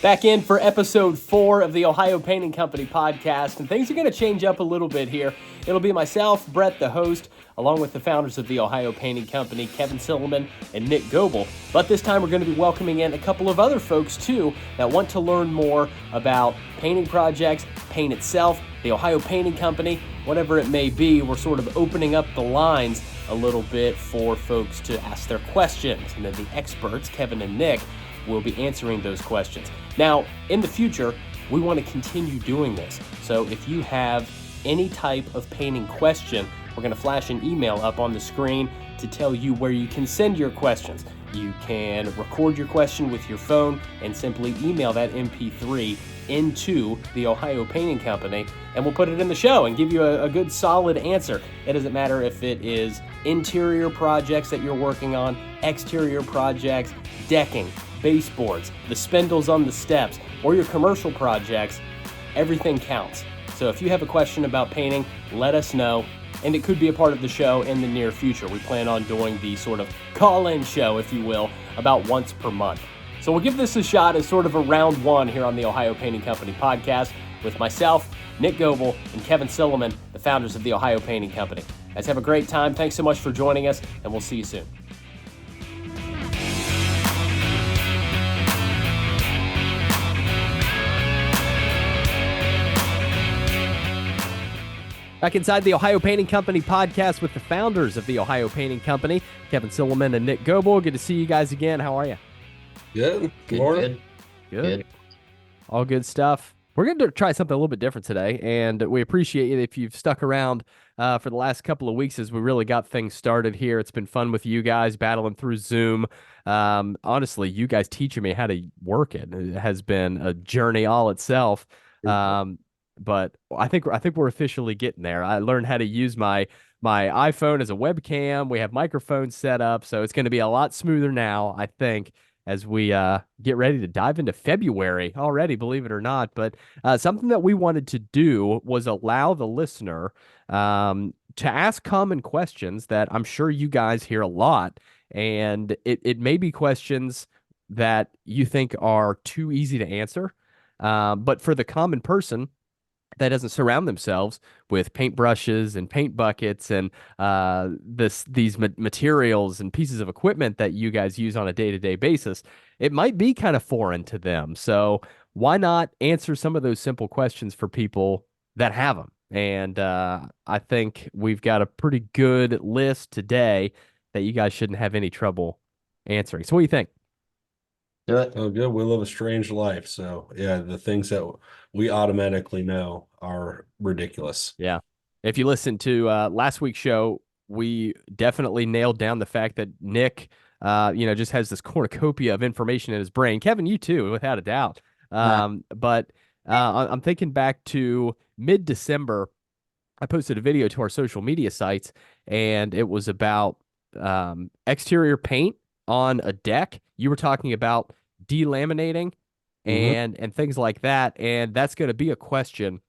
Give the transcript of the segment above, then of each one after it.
Back in for episode 4 of the Ohio Painting Company podcast, and things are going to change up a little bit here. It'll be myself, Brett, the host, along with the founders of the Ohio Painting Company, Kevin Silliman and Nick Goebel. But this time we're going to be welcoming in a couple of other folks, too, that want to learn more about painting projects, paint itself, the Ohio Painting Company, whatever it may be. We're sort of opening up the lines a little bit for folks to ask their questions, and then the experts, Kevin and Nick, will be answering those questions. Now, in the future, we want to continue doing this. So if you have any type of painting question, we're going to flash an email up on the screen to tell you where you can send your questions. You can record your question with your phone and simply email that MP3 into the Ohio Painting Company, and we'll put it in the show and give you a good solid answer. It doesn't matter if it is interior projects that you're working on, exterior projects, decking, baseboards, the spindles on the steps, or your commercial projects. Everything counts. So if you have a question about painting, let us know, and it could be a part of the show in the near future. We plan on doing the sort of call-in show, if you will, about once per month. So we'll give this a shot as sort of a round one here on the Ohio Painting Company podcast with myself, Nick Goebel, and Kevin Silliman, the founders of the Ohio Painting Company. Guys, have a great time. Thanks so much for joining us, and we'll see you soon. Back inside the Ohio Painting Company podcast with the founders of the Ohio Painting Company, Kevin Silliman and Nick Goebel. Good to see you guys again. How are you? Good. Good morning. Good. All good stuff. We're going to try something a little bit different today, and we appreciate it if you've stuck around for the last couple of weeks as we really got things started here. It's been fun with you guys battling through Zoom. Honestly, you guys teaching me how to work it. It has been a journey all itself. But I think we're officially getting there. I learned how to use my iPhone as a webcam. We have microphones set up, so it's going to be a lot smoother now, I think, as we get ready to dive into February already, believe it or not. But something that we wanted to do was allow the listener to ask common questions that I'm sure you guys hear a lot, and it may be questions that you think are too easy to answer, but for the common person that doesn't surround themselves with paintbrushes and paint buckets and these materials and pieces of equipment that you guys use on a day-to-day basis, it might be kind of foreign to them. So why not answer some of those simple questions for people that have them? And I think we've got a pretty good list today that you guys shouldn't have any trouble answering. So what do you think? Oh, good. We live a strange life. So, yeah, the things that we automatically know are ridiculous. Yeah. If you listen to last week's show, we definitely nailed down the fact that Nick, just has this cornucopia of information in his brain. Kevin, you too, without a doubt. But I'm thinking back to mid-December. I posted a video to our social media sites, and it was about exterior paint on a deck. You were talking about delaminating and things like that, and that's going to be a question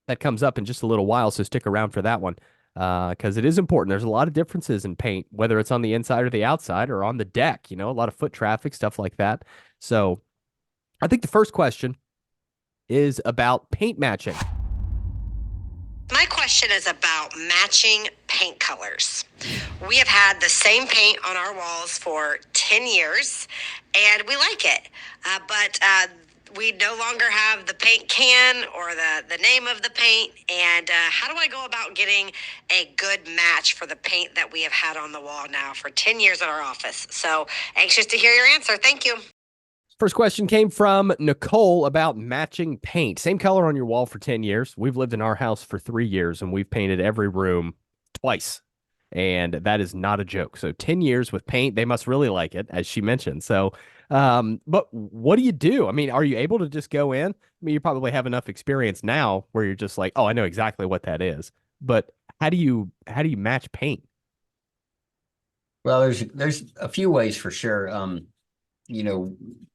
that comes up in just a little while, so stick around for that one because it is important. There's a lot of differences in paint, whether it's on the inside or the outside or on the deck, a lot of foot traffic, stuff like that. So I think the first question is about paint matching. My question is about matching paint colors. We have had the same paint on our walls for 10 years, and we like it. But we no longer have the paint can or the name of the paint. And how do I go about getting a good match for the paint that we have had on the wall now for 10 years at our office? So anxious to hear your answer. Thank you. First question came from Nicole about matching paint. Same color on your wall for 10 years. We've lived in our house for 3 years, and we've painted every room twice. And that is not a joke. So 10 years with paint, they must really like it, as she mentioned. So, but what do you do? I mean, are you able to just go in? I mean, you probably have enough experience now where you're just like, oh, I know exactly what that is. But how do you match paint? Well, there's a few ways for sure.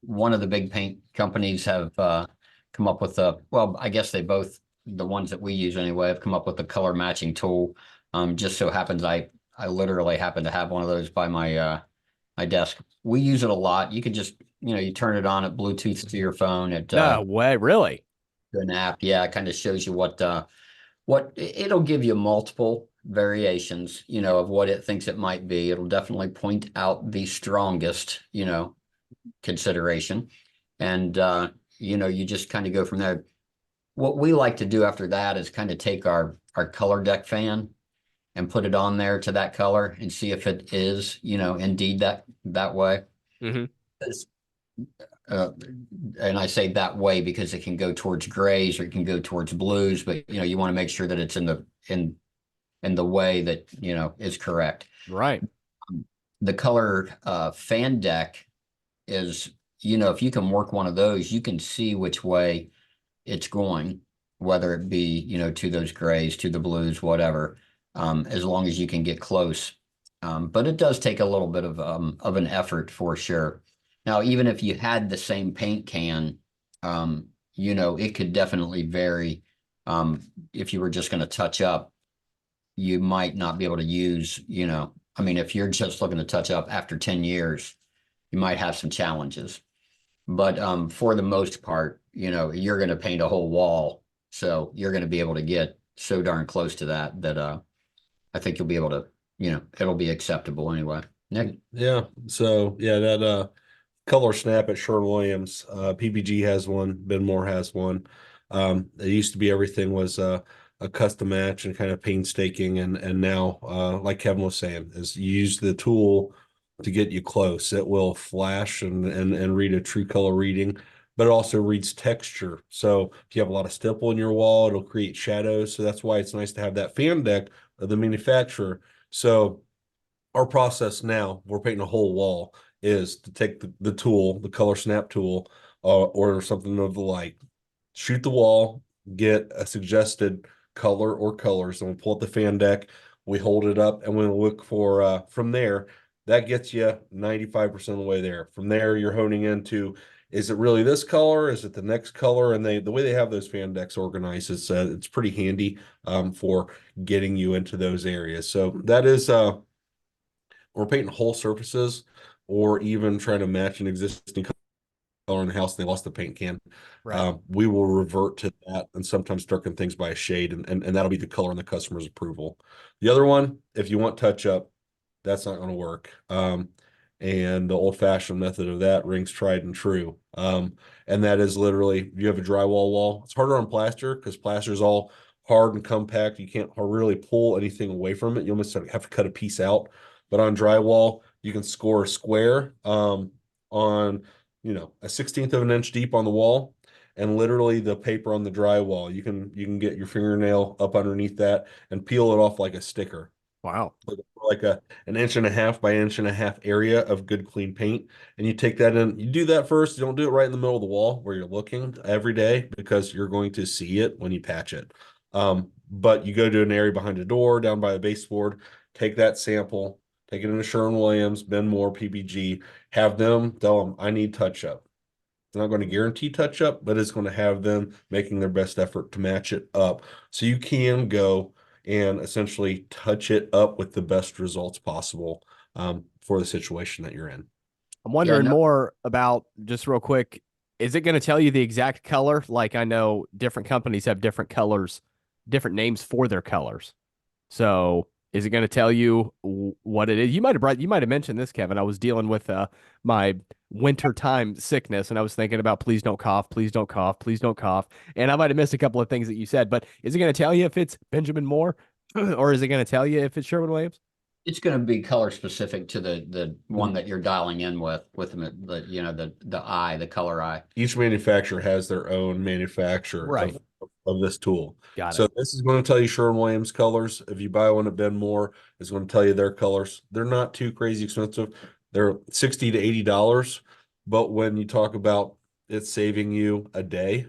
One of the big paint companies have come up with I guess they both, the ones that we use anyway, have come up with a color matching tool. Just so happens I literally happen to have one of those by my desk. We use it a lot. You can just you turn it on at Bluetooth to your phone. It No way, really? an app, yeah, it kind of shows you what it'll give you multiple variations, of what it thinks it might be. It'll definitely point out the strongest, consideration, and you just kind of go from there. What we like to do after that is kind of take our color deck fan and put it on there to that color and see if it is, indeed that way. Mm-hmm. And I say that way because it can go towards grays or it can go towards blues, but you want to make sure that it's in the way that is correct. Right. The color fan deck is, if you can work one of those, you can see which way it's going, whether it be to those grays, to the blues, whatever, as long as you can get close. But it does take a little bit of an effort for sure. Now, even if you had the same paint can, it could definitely vary. If you were just going to touch up, you might not be able to use, if you're just looking to touch up after 10 years, you might have some challenges. But for the most part, you're going to paint a whole wall. So you're going to be able to get so darn close to that I think you'll be able to, it'll be acceptable anyway. Nick? Yeah. So yeah, that Color Snap at Sherwin-Williams, PPG has one, Benmore has one. It used to be everything was a custom match and kind of painstaking, and now, like Kevin was saying, is you use the tool to get you close. It will flash and read a true color reading, but it also reads texture. So if you have a lot of stipple in your wall, it'll create shadows. So that's why it's nice to have that fan deck of the manufacturer. So our process now, we're painting a whole wall, is to take the tool, the Color Snap tool, or something of the like, shoot the wall, get a suggested color or colors, and we pull up the fan deck, we hold it up, and we look for, from there, that gets you 95% of the way there. From there, you're honing into, is it really this color? Is it the next color? And the way they have those fan decks organized, it's pretty handy for getting you into those areas. So that is, we're painting whole surfaces, or even trying to match an existing color in the house, they lost the paint can. Right. We will revert to that and sometimes darken things by a shade, and that'll be the color and the customer's approval. The other one, if you want touch up, that's not going to work. And the old-fashioned method of that rings tried and true. And that is literally, you have a drywall wall. It's harder on plaster because plaster is all hard and compact. You can't really pull anything away from it. You almost have to cut a piece out. But on drywall, you can score a square on a 1/16 of an inch deep on the wall, and literally the paper on the drywall, you can get your fingernail up underneath that and peel it off like a sticker. Wow. Like an 1.5 by 1.5 inch area of good clean paint. And you take that in, you do that first. You don't do it right in the middle of the wall where you're looking every day, because you're going to see it when you patch it. But you go to an area behind a door, down by the baseboard, take that sample, take it into Sherwin-Williams, Benmore, PPG, have them tell them, I need touch up. It's not going to guarantee touch up, but it's going to have them making their best effort to match it up. So you can go and essentially touch it up with the best results possible for the situation that you're in. I'm wondering more about, just real quick, is it going to tell you the exact color? Like, I know different companies have different colors, different names for their colors. So is it going to tell you what it is? You might have mentioned this, Kevin. I was dealing with my wintertime sickness, and I was thinking about please don't cough, please don't cough, please don't cough. And I might have missed a couple of things that you said, but is it going to tell you if it's Benjamin Moore or is it going to tell you if it's Sherwin-Williams? It's going to be color specific to the one that you're dialing in with the eye, the color eye. Each manufacturer has their own manufacturer Right. of this tool. Got it. So this is going to tell you Sherwin-Williams colors. If you buy one at Benmore, it's going to tell you their colors. They're not too crazy expensive. They're $60 to $80. But when you talk about it saving you a day,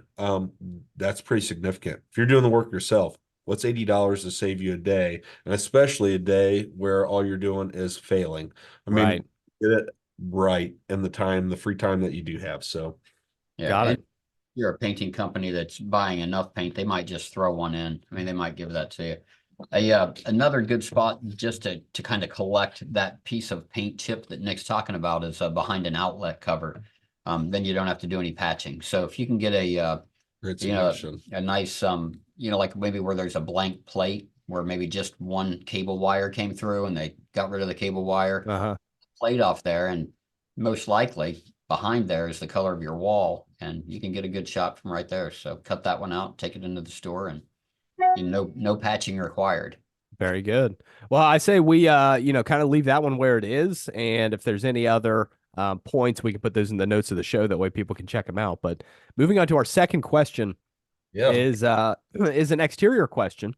that's pretty significant. If you're doing the work yourself, what's $80 to save you a day? And especially a day where all you're doing is failing. I mean, Right. get it right in the free time that you do have. So Yeah, Got it. if you're a painting company that's buying enough paint, they might just throw one in. I mean, they might give that to you. Another good spot just to kind of collect that piece of paint chip that Nick's talking about is behind an outlet cover. then you don't have to do any patching. So if you can get a, Great you know, suggestion. a nice, like maybe where there's a blank plate where maybe just one cable wire came through and they got rid of the cable wire, Uh-huh. plate off there, and most likely behind there is the color of your wall, and you can get a good shot from right there. So cut that one out, take it into the store, and no patching required. Very good. Well, I say we kind of leave that one where it is, and if there's any other points, we can put those in the notes of the show. That way, people can check them out. But moving on to our second question Yeah. is an exterior question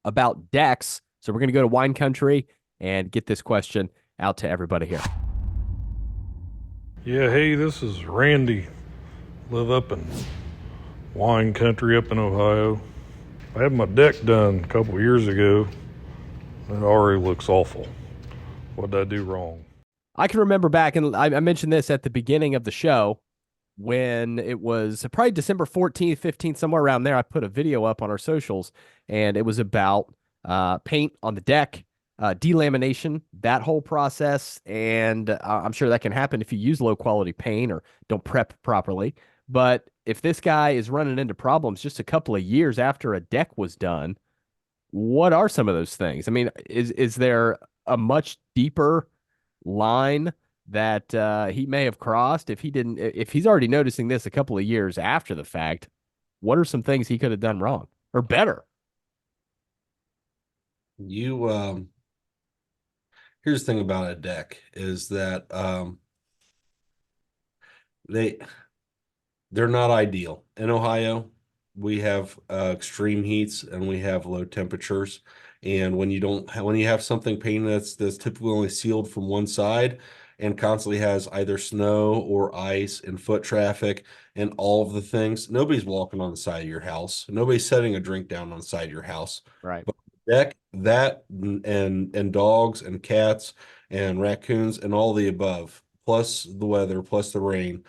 about decks. So we're going to go to Wine Country and get this question out to everybody here. Yeah, hey, this is Randy. Live up in wine country up in Ohio. I had my deck done a couple years ago. It already looks awful. What did I do wrong? I can remember back, and I mentioned this at the beginning of the show when it was probably December 14th, 15th, somewhere around there. I put a video up on our socials, and it was about paint on the deck, delamination, that whole process. And I'm sure that can happen if you use low quality paint or don't prep properly. But if this guy is running into problems just a couple of years after a deck was done, what are some of those things? I mean, is there a much deeper line that he may have crossed if he's already noticing this a couple of years after the fact? What are some things he could have done wrong or better? Here's the thing about a deck is that they're not ideal. In Ohio, we have extreme heats and we have low temperatures. And when you have something painted that's typically only sealed from one side and constantly has either snow or ice and foot traffic and all of the things, nobody's walking on the side of your house. Nobody's setting a drink down on the side of your house. Right. But deck, that and dogs and cats and raccoons and all the above, plus the weather, plus the rain.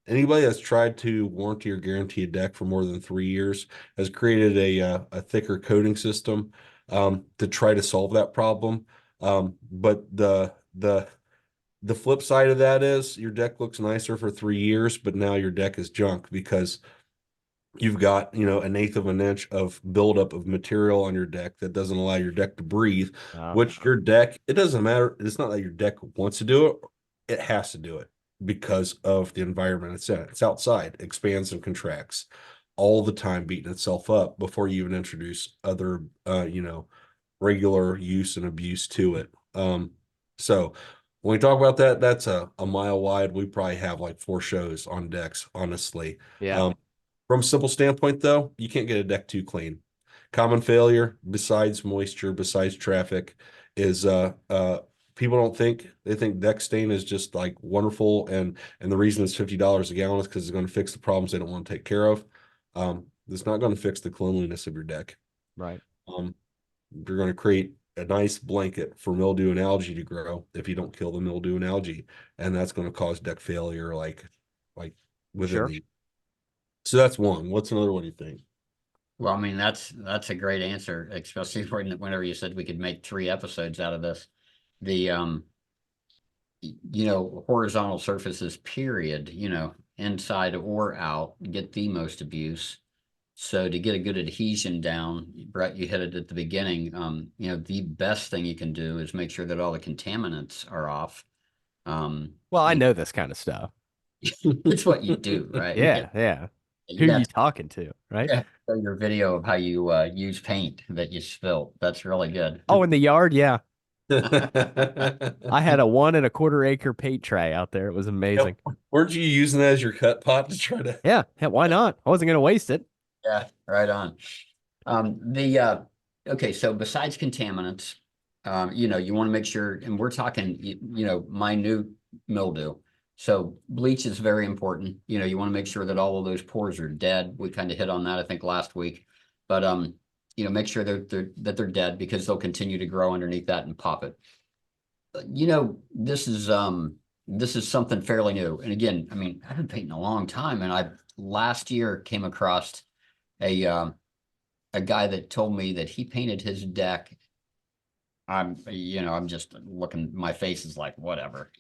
Anybody that's tried to warranty or guarantee a deck for more than 3 years has created a thicker coating system to try to solve that problem. But the flip side of that is your deck looks nicer for 3 years, but now your deck is junk because you've got, an eighth of an inch of buildup of material on your deck that doesn't allow your deck to breathe, which your deck, it doesn't matter. It's not that your deck wants to do it. It has to do it because of the environment it's in. It's outside, expands and contracts all the time, beating itself up before you even introduce other, regular use and abuse to it. So when we talk about that, that's a mile wide. We probably have like 4 shows on decks, honestly. Yeah. From a simple standpoint, though, you can't get a deck too clean. Common failure, besides moisture, besides traffic, is people don't think, they think deck stain is just like wonderful, and the reason it's $50 a gallon is because it's going to fix the problems they don't want to take care of. It's not going to fix the cleanliness of your deck. Right. You're going to create a nice blanket for mildew and algae to grow if you don't kill the mildew and algae, and that's going to cause deck failure like within Sure. the. So that's one. What's another one you think? Well, I mean, that's a great answer, especially whenever you said we could make 3 episodes out of this. The horizontal surfaces, period, inside or out, get the most abuse. So to get a good adhesion down, Brett, you hit it at the beginning. The best thing you can do is make sure that all the contaminants are off. Well, I know this kind of stuff. It's what you do, right? Yeah. Who are you talking to, right? Yeah, your video of how you use paint that you spilt. That's really good. Oh, in the yard, yeah. I had a 1 1/4 acre paint tray out there. It was amazing. Yep. Weren't you using that as your cut pot to try to? Yeah, why not? I wasn't going to waste it. Yeah, right on. Okay, so besides contaminants, you want to make sure, and we're talking, minute mildew. So bleach is very important. You want to make sure that all of those pores are dead. We kind of hit on that, I think, last week. But make sure that they're dead, because they'll continue to grow underneath that and pop it. This is something fairly new. And again, I mean, I've been painting a long time, and I last year came across a guy that told me that he painted his deck. I'm just looking, my face is like, whatever,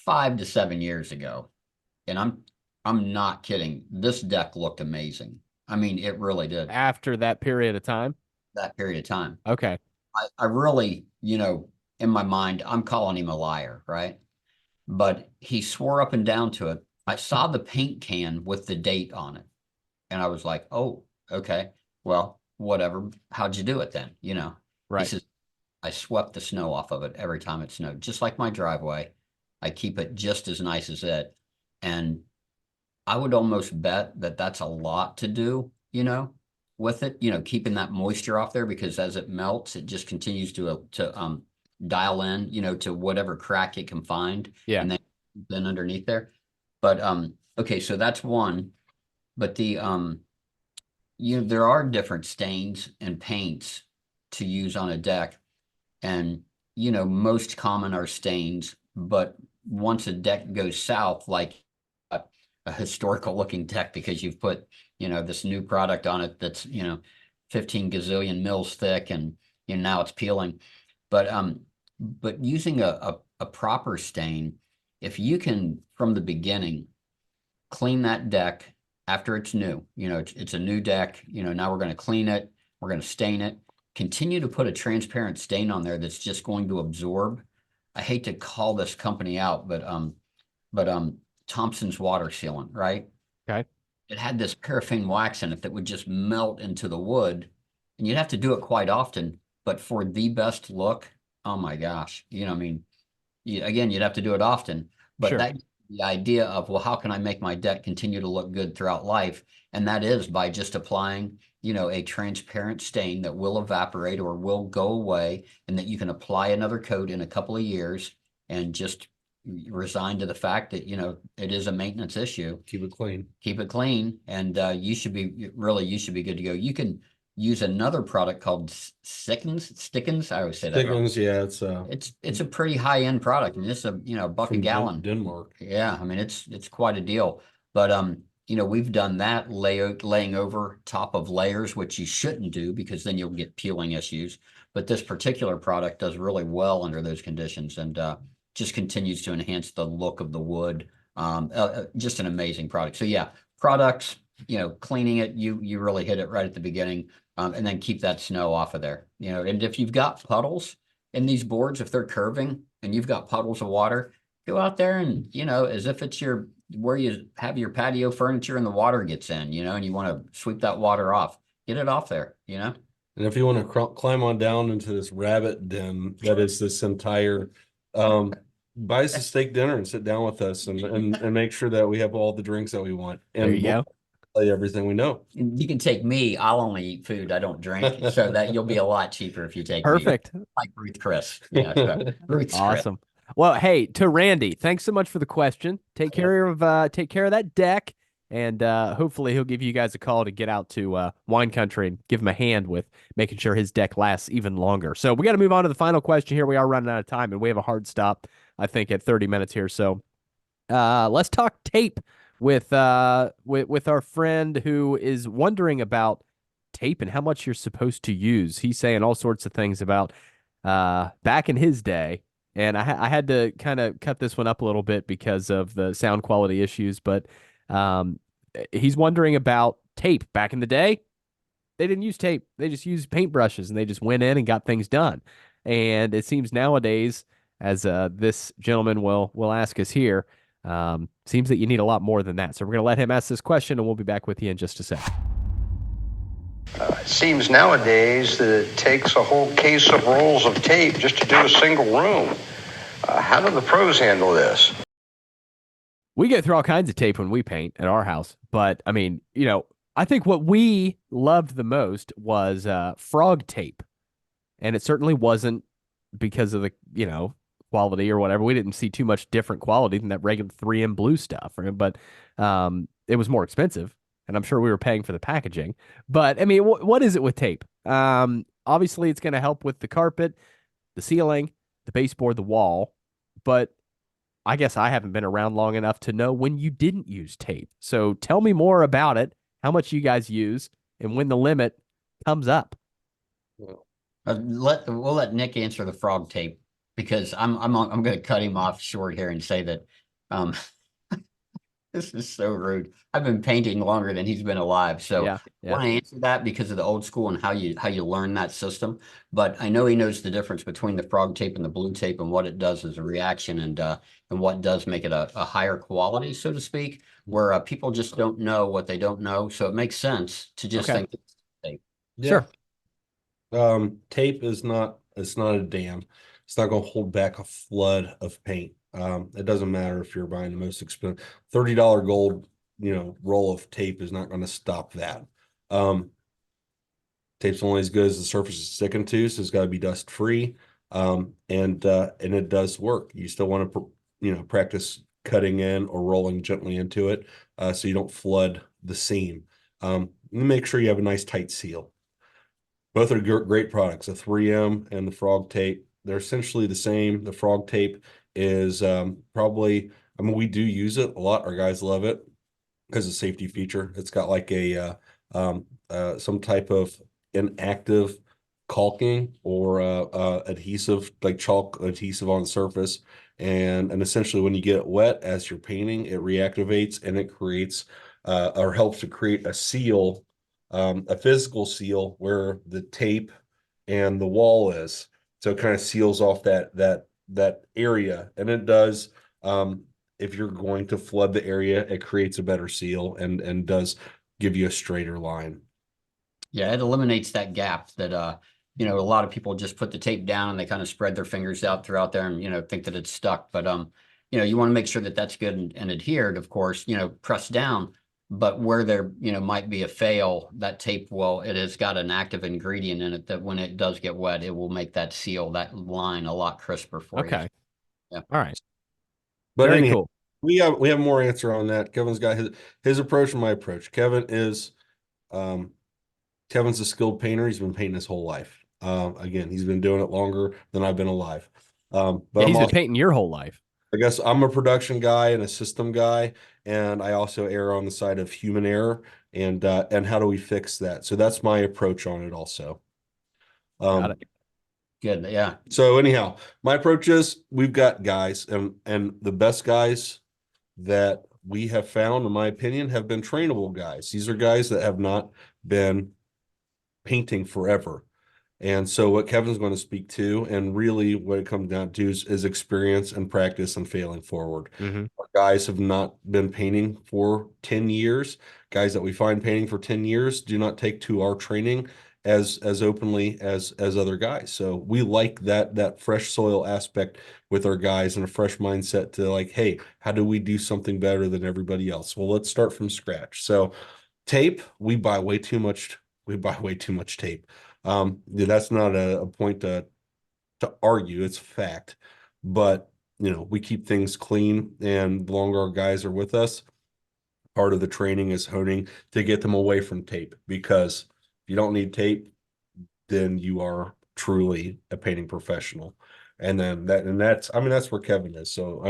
5 to 7 years ago, and I'm not kidding. This deck looked amazing. I mean, it really did. After that period of time? That period of time. Okay. I really, in my mind, I'm calling him a liar, right? But he swore up and down to it. I saw the paint can with the date on it. And I was like, oh, okay, well, whatever. How'd you do it then? Right. He says, I swept the snow off of it every time it snowed, just like my driveway. I keep it just as nice as it. And I would almost bet that that's a lot to do, with it, keeping that moisture off there, because as it melts, it just continues to dial in, to whatever crack it can find. Yeah. And then underneath there. But okay, so that's one. But there are different stains and paints to use on a deck. And, most common are stains, but once a deck goes south, like a historical looking deck, because you've put, this new product on it that's, 15 gazillion mils thick, and now it's peeling. But using a proper stain, if you can from the beginning clean that deck after it's new, it's a new deck, now we're going to clean it, we're going to stain it, continue to put a transparent stain on there that's just going to absorb. I hate to call this company out, but Thompson's water sealant, right? Okay. It had this paraffin wax in it that would just melt into the wood, and you'd have to do it quite often. But for the best look, oh my gosh, again, you'd have to do it often. But Sure. that the idea of, well, how can I make my deck continue to look good throughout life? And that is by just applying, a transparent stain that will evaporate or will go away, and that you can apply another coat in a couple of years and just resign to the fact that, it is a maintenance issue. Keep it clean. Keep it clean, and you should be good to go. You can use another product called Stickens. I always say that wrong. Stickens, yeah, It's a pretty high end product, and it's a buck a from gallon. Denmark. Yeah, I mean it's quite a deal. But we've done that laying over top of layers, which you shouldn't do, because then you'll get peeling issues. But this particular product does really well under those conditions, and just continues to enhance the look of the wood. Just an amazing product. So yeah, products, cleaning it, you really hit it right at the beginning, and then keep that snow off of there. And if you've got puddles in these boards, if they're curving and you've got puddles of water, go out there and, as if it's where you have your patio furniture and the water gets in, and you want to sweep that water off, get it off there, And if you want to climb on down into this rabbit den that is this entire, buy us a steak dinner and sit down with us and make sure that we have all the drinks that we want. And There you go. Tell you everything we know. You can take me. I'll only eat food. I don't drink. So that you'll be a lot cheaper if you take me. Perfect. Like Ruth Chris. Yeah, so Ruth's Chris. Awesome. Well, hey, to Randy, thanks so much for the question. Take care of that deck, and hopefully he'll give you guys a call to get out to Wine Country and give him a hand with making sure his deck lasts even longer. So we got to move on to the final question here. We are running out of time, and we have a hard stop, I think, at 30 minutes here. So let's talk tape with our friend who is wondering about tape and how much you're supposed to use. He's saying all sorts of things about back in his day. And I had to kind of cut this one up a little bit because of the sound quality issues, but he's wondering about tape. Back in the day, they didn't use tape. They just used paintbrushes, and they just went in and got things done. And it seems nowadays, as this gentleman will ask us here, seems that you need a lot more than that. So we're going to let him ask this question, and we'll be back with you in just a sec. It seems nowadays that it takes a whole case of rolls of tape just to do a single room. How do the pros handle this? We go through all kinds of tape when we paint at our house, but I mean, I think what we loved the most was frog tape, and it certainly wasn't because of the quality or whatever. We didn't see too much different quality than that regular 3M blue stuff, right? But it was more expensive. And I'm sure we were paying for the packaging. But, I mean, what is it with tape? Obviously, it's going to help with the carpet, the ceiling, the baseboard, the wall. But I guess I haven't been around long enough to know when you didn't use tape. So tell me more about it, how much you guys use, and when the limit comes up. We'll let Nick answer the frog tape because I'm going to cut him off short here and say that um, this is so rude. I've been painting longer than he's been alive, so Yeah, I want to answer that because of the old school and how you learn that system. But I know he knows the difference between the frog tape and the blue tape and what it does as a reaction and what does make it a higher quality, so to speak, where people just don't know what they don't know. So it makes sense to just Okay. think it's tape. Sure. Tape is not, it's not a dam. It's not going to hold back a flood of paint. It doesn't matter if you're buying the most expensive $30 gold, roll of tape is not going to stop that. Tape's only as good as the surface is sticking to, so it's got to be dust free. And it does work. You still want to, practice cutting in or rolling gently into it, so you don't flood the seam. Make sure you have a nice tight seal. Both are great products, the 3M and the frog tape. They're essentially the same. The frog tape is probably, we do use it a lot. Our guys love it because of safety feature. It's got like a some type of inactive caulking or adhesive, like chalk adhesive on the surface. And essentially when you get it wet as you're painting, it reactivates and it creates or helps to create a seal, a physical seal where the tape and the wall is. So it kind of seals off that area. And it does, if you're going to flood the area, it creates a better seal and does give you a straighter line. Yeah, it eliminates that gap that a lot of people just put the tape down and they kind of spread their fingers out throughout there and think that it's stuck. But you want to make sure that that's good and adhered, of course, pressed down. But where there might be a fail, that tape it has got an active ingredient in it that when it does get wet, it will make that seal, that line, a lot crisper for you. Okay. Yeah. All right. But Very anyhow, cool. we have more answer on that. Kevin's got his approach and my approach. Kevin's a skilled painter. He's been painting his whole life. Again, he's been doing it longer than I've been alive. But Yeah, he's I'm been painting your whole life. I guess I'm a production guy and a system guy, and I also err on the side of human error and how do we fix that? So that's my approach on it also. Got it. Good. Yeah. So anyhow, my approach is we've got guys and the best guys that we have found, in my opinion, have been trainable guys. These are guys that have not been painting forever. And so what Kevin's going to speak to, and really what it comes down to is experience and practice and failing forward. Mm-hmm. Our guys have not been painting for 10 years. Guys that we find painting for 10 years do not take to our training as openly as other guys. So we like that fresh soil aspect with our guys and a fresh mindset to like, hey, how do we do something better than everybody else? Well, let's start from scratch. So tape, we buy way too much tape. That's not a point to argue, it's a fact. But we keep things clean, and the longer our guys are with us, part of the training is honing to get them away from tape, because if you don't need tape, then you are truly a painting professional. And then that's where Kevin is. So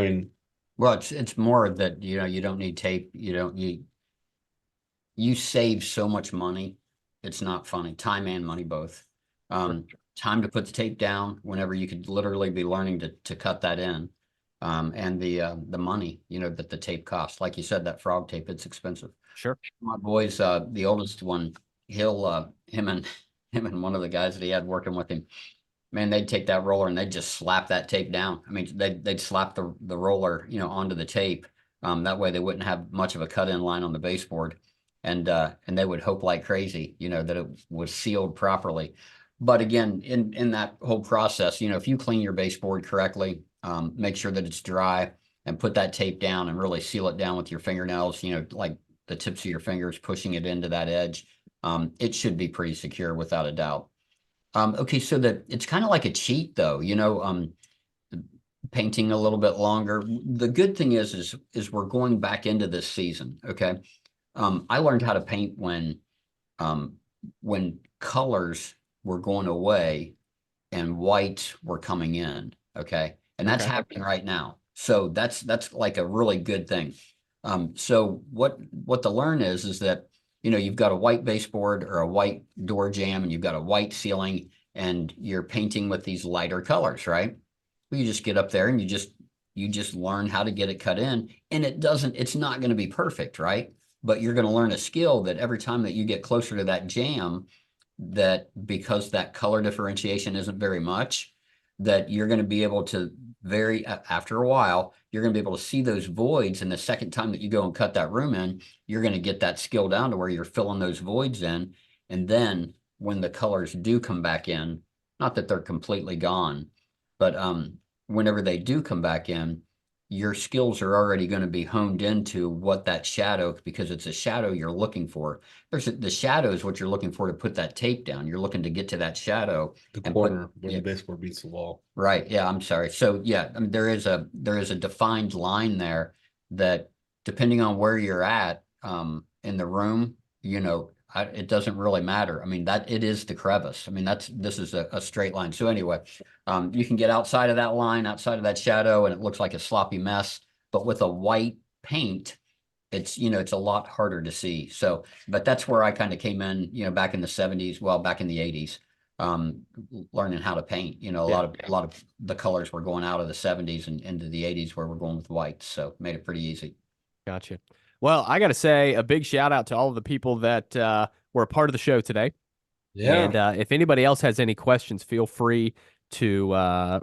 well, it's more that you don't need tape. You save so much money. It's not funny. Time and money both. Time to put the tape down whenever you could literally be learning to cut that in. And the money, that the tape costs. Like you said, that frog tape, it's expensive. Sure. My boys, the oldest one, him and one of the guys that he had working with him, man, they'd take that roller and they'd just slap that tape down. I mean, they'd slap the roller, onto the tape. That way they wouldn't have much of a cut-in line on the baseboard. And they would hope like crazy, that it was sealed properly. But again, in that whole process, if you clean your baseboard correctly, make sure that it's dry and put that tape down and really seal it down with your fingernails, like the tips of your fingers, pushing it into that edge. It should be pretty secure without a doubt. Okay, so it's kind of like a cheat though, painting a little bit longer. The good thing is we're going back into this season. Okay. I learned how to paint when colors were going away and whites were coming in. Okay. And that's happening right now. So that's like a really good thing. So what to learn is that, you've got a white baseboard or a white door jamb and you've got a white ceiling and you're painting with these lighter colors, right? Well, you just get up there and you just learn how to get it cut in, and it's not going to be perfect, right? But you're going to learn a skill that every time that you get closer to that jam, that because that color differentiation isn't very much, that you're going to be able to after a while, you're going to be able to see those voids. And the second time that you go and cut that room in, you're going to get that skill down to where you're filling those voids in. And then when the colors do come back in, not that they're completely gone, but whenever they do come back in, your skills are already going to be honed into what that shadow, because it's a shadow you're looking for. The shadow is what you're looking for to put that tape down. You're looking to get to that shadow. The corner where the baseboard beats the wall. Right. Yeah. I'm sorry. So yeah, I mean, there is a defined line there that, depending on where you're at in the room, it doesn't really matter. I mean, it is the crevice. I mean, this is a straight line. So anyway, you can get outside of that line, outside of that shadow, and it looks like a sloppy mess. But with a white paint, it's a lot harder to see. So, but that's where I kind of came in, back in the 70s, well, back in the 80s, learning how to paint. A lot of the colors were going out of the 70s and into the 80s, where we're going with whites. So made it pretty easy. Gotcha. Well, I got to say a big shout out to all of the people that were a part of the show today. Yeah. And if anybody else has any questions, feel free to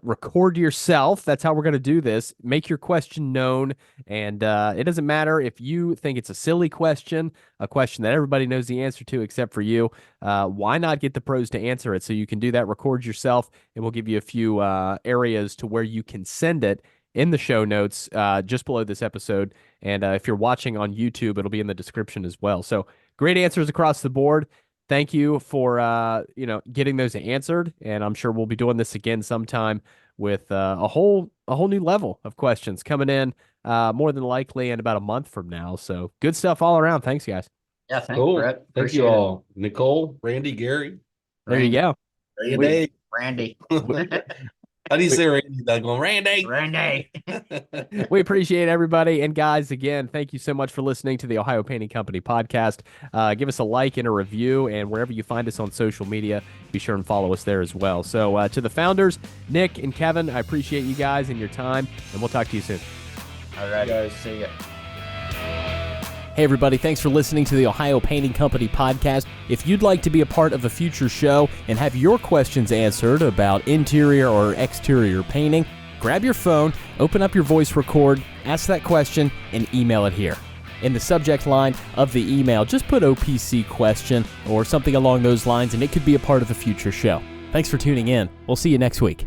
record yourself. That's how we're going to do this. Make your question known. And it doesn't matter if you think it's a silly question, a question that everybody knows the answer to except for you. Why not get the pros to answer it? So you can do that, record yourself, and we'll give you a few areas to where you can send it in the show notes just below this episode. And if you're watching on YouTube, it'll be in the description as well. So great answers across the board. Thank you for getting those answered. And I'm sure we'll be doing this again sometime with a whole new level of questions coming in more than likely in about a month from now. So good stuff all around. Thanks, guys. Yeah, thanks, Cool. Brett. Thank Appreciate you it. all. Nicole, Randy, Gary. There you go. Randy. How do you say Randy? That going Randy. Randy. We appreciate everybody. And guys, again, thank you so much for listening to the Ohio Painting Company podcast. Give us a like and a review, and wherever you find us on social media, be sure and follow us there as well. So to the founders, Nick and Kevin, I appreciate you guys and your time, and we'll talk to you soon. All right, guys. See ya. Hey everybody, thanks for listening to the Ohio Painting Company podcast. If you'd like to be a part of a future show and have your questions answered about interior or exterior painting, grab your phone, open up your voice record, ask that question, and email it here. In the subject line of the email, just put OPC question or something along those lines, and it could be a part of a future show. Thanks for tuning in. We'll see you next week.